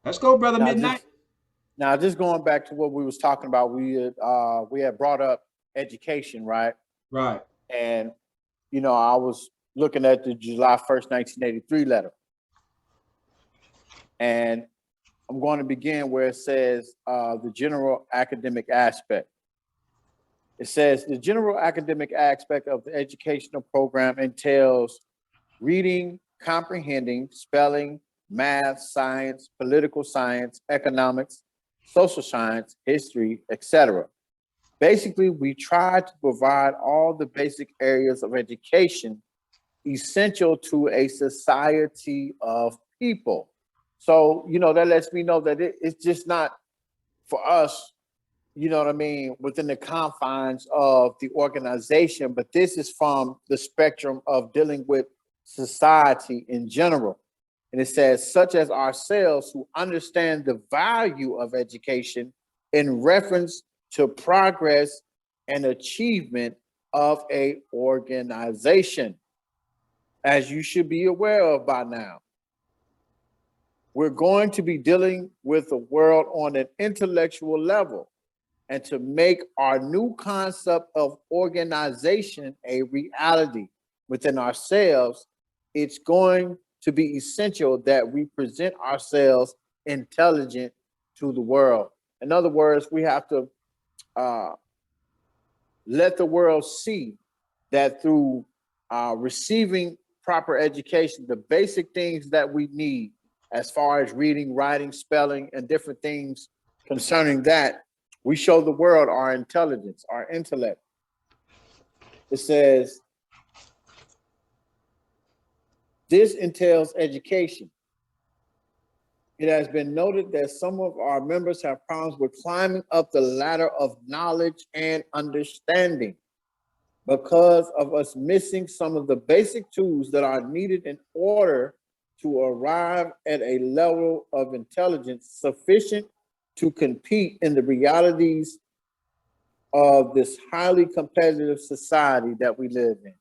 Let's go, brother Now, Midnight. just going back to what we was talking about, we had brought up education, right? Right. And I was looking at the July 1st, 1983 letter, and I'm going to begin where it says the general academic aspect. It says the general academic aspect of the educational program entails reading, comprehending, spelling, math, science, political science, economics, social science, history, etc. Basically, we try to provide all the basic areas of education essential to a society of people. So, that lets me know that it's just not for us, what I mean, within the confines of the organization, but this is from the spectrum of dealing with society in general. And it says, such as ourselves who understand the value of education in reference to progress and achievement of a organization. As you should be aware of by now, we're going to be dealing with the world on an intellectual level. And to make our new concept of organization a reality within ourselves, it's going to be essential that we present ourselves intelligent to the world. In other words, we have to let the world see that through receiving proper education, the basic things that we need as far as reading, writing, spelling, and different things concerning that, we show the world our intelligence, our intellect. It says, this entails education. It has been noted that some of our members have problems with climbing up the ladder of knowledge and understanding because of us missing some of the basic tools that are needed in order to arrive at a level of intelligence sufficient to compete in the realities of this highly competitive society that we live in.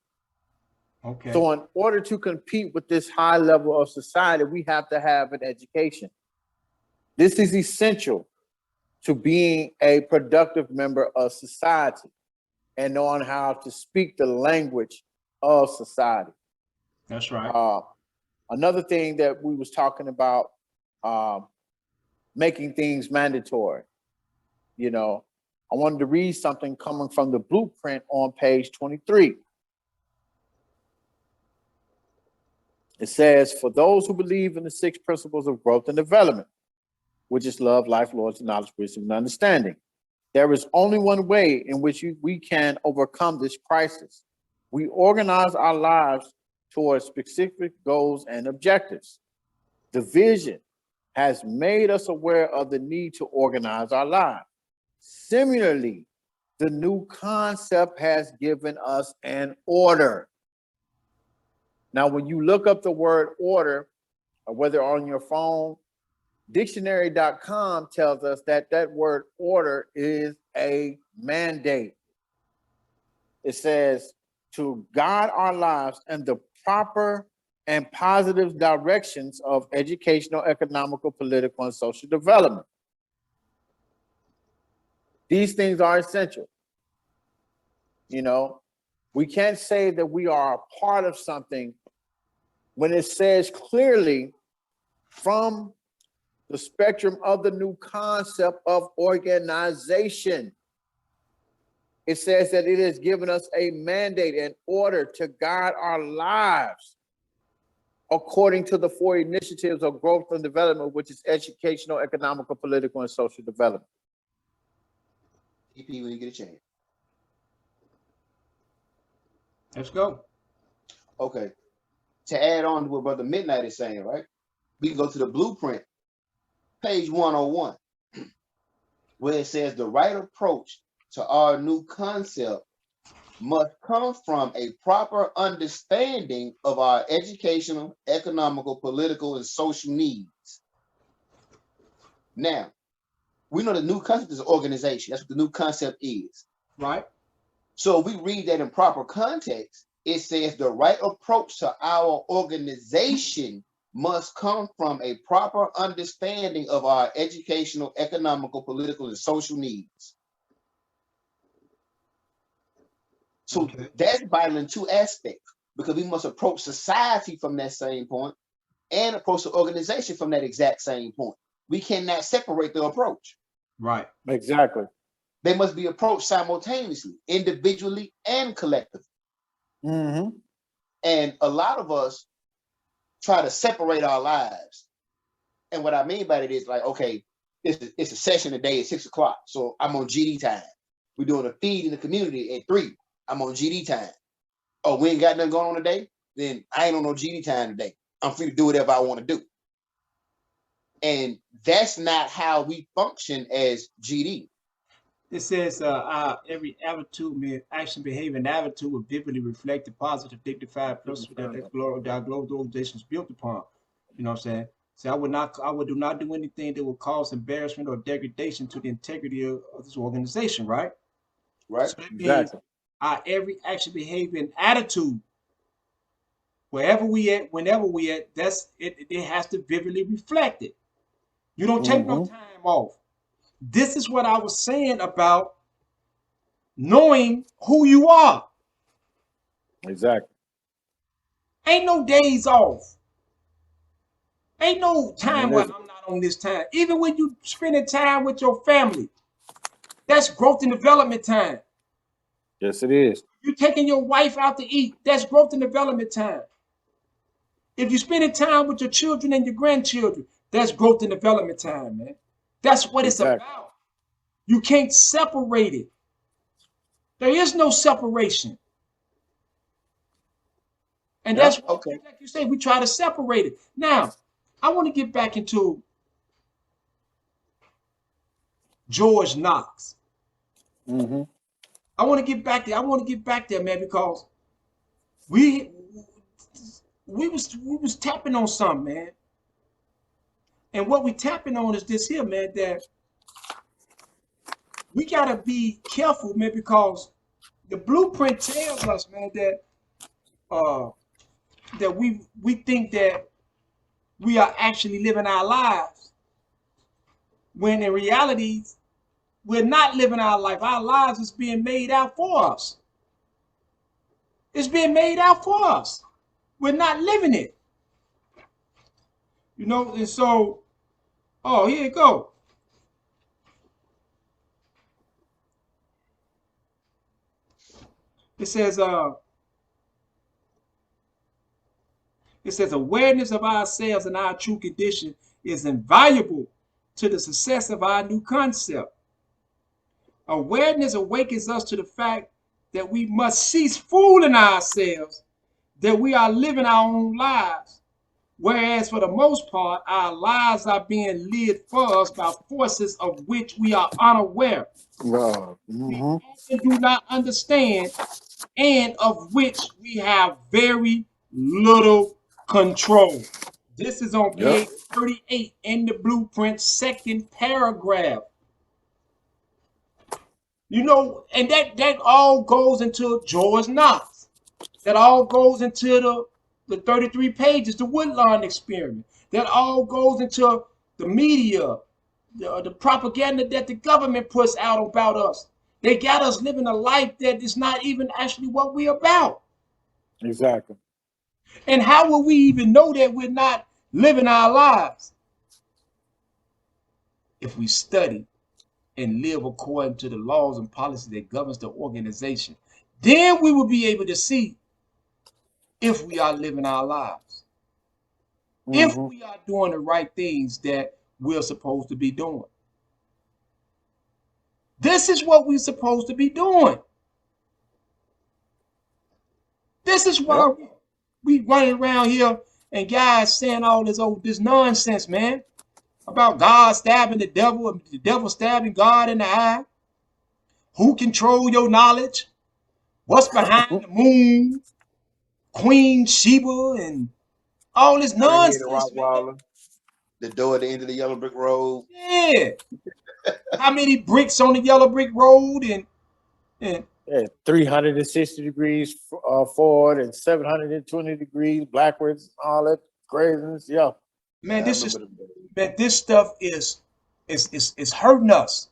Okay. So in order to compete with this high level of society, we have to have an education. This is essential to being a productive member of society and knowing how to speak the language of society. That's right. Another thing that we was talking about, making things mandatory. I wanted to read something coming from the blueprint on page 23. It says, for those who believe in the 6 principles of growth and development, which is love, life, loyalty, knowledge, wisdom, and understanding, there is only one way in which we can overcome this crisis. We organize our lives towards specific goals and objectives. The vision has made us aware of the need to organize our lives. Similarly, the new concept has given us an order. Now, when you look up the word order, or whether on your phone, dictionary.com tells us that that word order is a mandate. It says to guide our lives in the proper and positive directions of educational, economical, political, and social development. These things are essential. We can't say that we are a part of something when it says clearly from the spectrum of the new concept of organization. It says that it has given us a mandate in order to guide our lives according to the 4 initiatives of growth and development, which is educational, economical, political, and social development. EP, when you get a chance. Let's go. Okay. To add on to what Brother Midnight is saying, right? We can go to the blueprint, page 101, where it says the right approach to our new concept must come from a proper understanding of our educational, economical, political, and social needs. Now, we know the new concept is organization. That's what the new concept is. Right. So if we read that in proper context, it says the right approach to our organization must come from a proper understanding of our educational, economical, political, and social needs. So that's vital in two aspects, because we must approach society from that same point and approach the organization from that exact same point. We cannot separate the approach. Right. Exactly. They must be approached simultaneously, individually and collectively. Mm-hmm. And a lot of us try to separate our lives. And what I mean by it is like, okay, it's a session today at 6 o'clock. So I'm on GD time. We're doing a feed in the community at 3. I'm on GD time. Oh, we ain't got nothing going on today? Then I ain't on no GD time today. I'm free to do whatever I want to do. And that's not how we function as GD. It says every attitude, action, behavior, and attitude will vividly reflect the positive, dignified principle that our global organization is built upon. You know what I'm saying? So I would do not do anything that would cause embarrassment or degradation to the integrity of this organization, right? Right. So that means our every action, behavior, and attitude, wherever we at, whenever we at, that's it. It has to vividly reflect it. You don't take no time off. This is what I was saying about knowing who you are. Exactly. Ain't no days off. Ain't no time where I'm not on this time. Even when you spending time with your family, that's growth and development time. Yes, it is. You taking your wife out to eat, that's growth and development time. If you're spending time with your children and your grandchildren, that's growth and development time, man. That's what it's about. You can't separate it. There is no separation. And that's what, like you say, we try to separate it. Now, I want to get back into George Knox. I want to get back there. I want to get back there, man, because we was tapping on something, man. And what we tapping on is this here, man, that we gotta be careful, man, because the blueprint tells us, man, that that we think that we are actually living our lives, when in reality we're not living our life. Our lives is being made out for us. It's being made out for us. We're not living it. You know, and so, oh, here you go. It says awareness of ourselves and our true condition is invaluable to the success of our new concept. Awareness awakens us to the fact that we must cease fooling ourselves that we are living our own lives, whereas for the most part, our lives are being lived for us by forces of which we are unaware. We often do not understand, and of which we have very little control. This is on page 38 in the blueprint, second paragraph. You know, and that all goes into George Knox. That all goes into the 33 pages, the Woodlawn experiment. That all goes into the media, the propaganda that the government puts out about us. They got us living a life that is not even actually what we're about. Exactly. And how will we even know that we're not living our lives? If we study and live according to the laws and policies that governs the organization, then we will be able to see if we are living our lives, if we are doing the right things that we're supposed to be doing. This is what we're supposed to be doing. This is why we running around here and guys saying all this nonsense, man, about God stabbing the devil stabbing God in the eye. Who control your knowledge? What's behind the moon? Queen Sheba and all this nonsense, man. The door at the end of the yellow brick road. Yeah. How many bricks on the yellow brick road and 360 degrees forward and 720 degrees backwards, all craziness. Yeah. Man, I remember them days. man, this stuff is hurting us.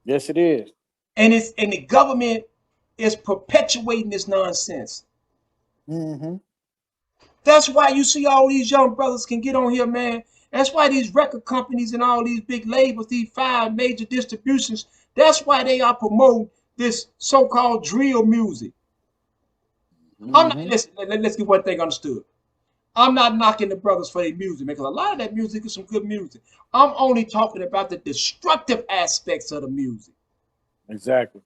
Yes, it is. And the government is perpetuating this nonsense. Mm-hmm. That's why you see all these young brothers can get on here, man. That's why these record companies and all these big labels, these 5 major distributions, that's why they are promoting this so-called drill music. I'm not, Mm-hmm. listen, let's get one thing understood. I'm not knocking the brothers for their music, because a lot of that music is some good music. I'm only talking about the destructive aspects of the music. Exactly.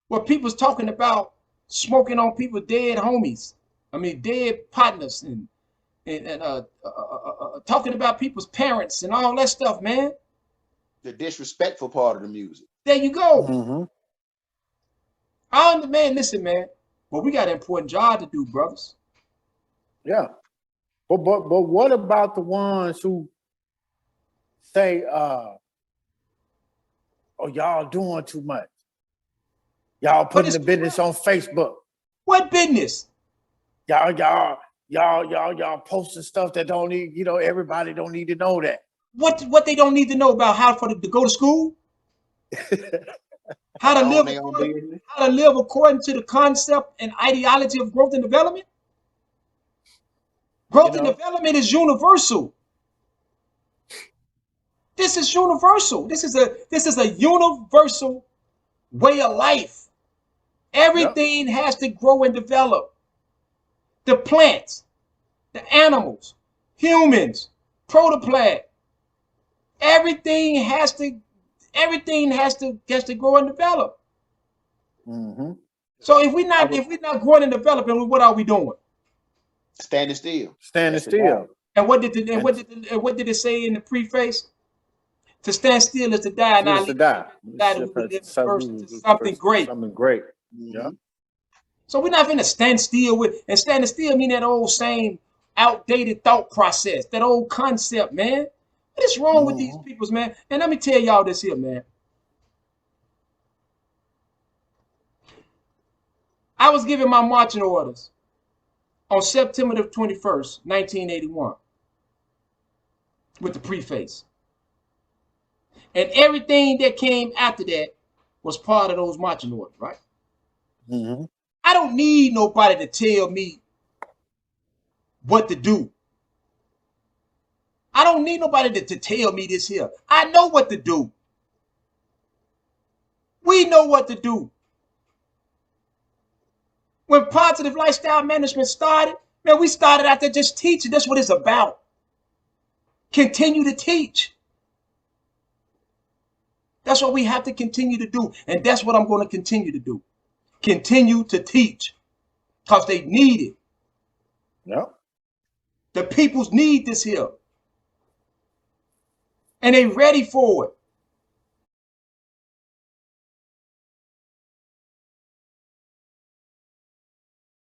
Where people's talking about smoking on people dead homies. I mean, dead partners and talking about people's parents and all that stuff, man. The disrespectful part of the music. There you go. Mm-hmm. Man, listen, man. But we got an important job to do, brothers. Yeah. But what about the ones who say, oh, y'all doing too much. Y'all putting the business on Facebook. What business? Y'all posting stuff that don't need, everybody don't need to know that. What they don't need to know about how to go to school? How to live according to the concept and ideology of growth and development? Growth and development is universal. This is universal. This is a universal way of life. Everything has to grow and develop. The plants, the animals, humans, protoplasm. Everything has to grow and develop. Mm-hmm. So if we're not growing and developing, what are we doing? Standing still. Standing still. And what did it say in the preface? To stand still is to die, and to die. Something great. Something great. Mm-hmm. Yeah. So we're not going to stand still and standing still mean that old same outdated thought process, that old concept, man. What is wrong with these peoples, man? And let me tell y'all this here, man. I was given my marching orders on September the 21st, 1981, with the preface. And everything that came after that was part of those marching orders, right? Mm-hmm. I don't need nobody to tell me what to do. I don't need nobody to tell me this here. I know what to do. We know what to do. When positive lifestyle management started, man, we started out there just teaching. That's what it's about. Continue to teach. That's what we have to continue to do. And that's what I'm going to continue to do. Continue to teach. Because they need it. Yep. The peoples need this here. And they ready for it.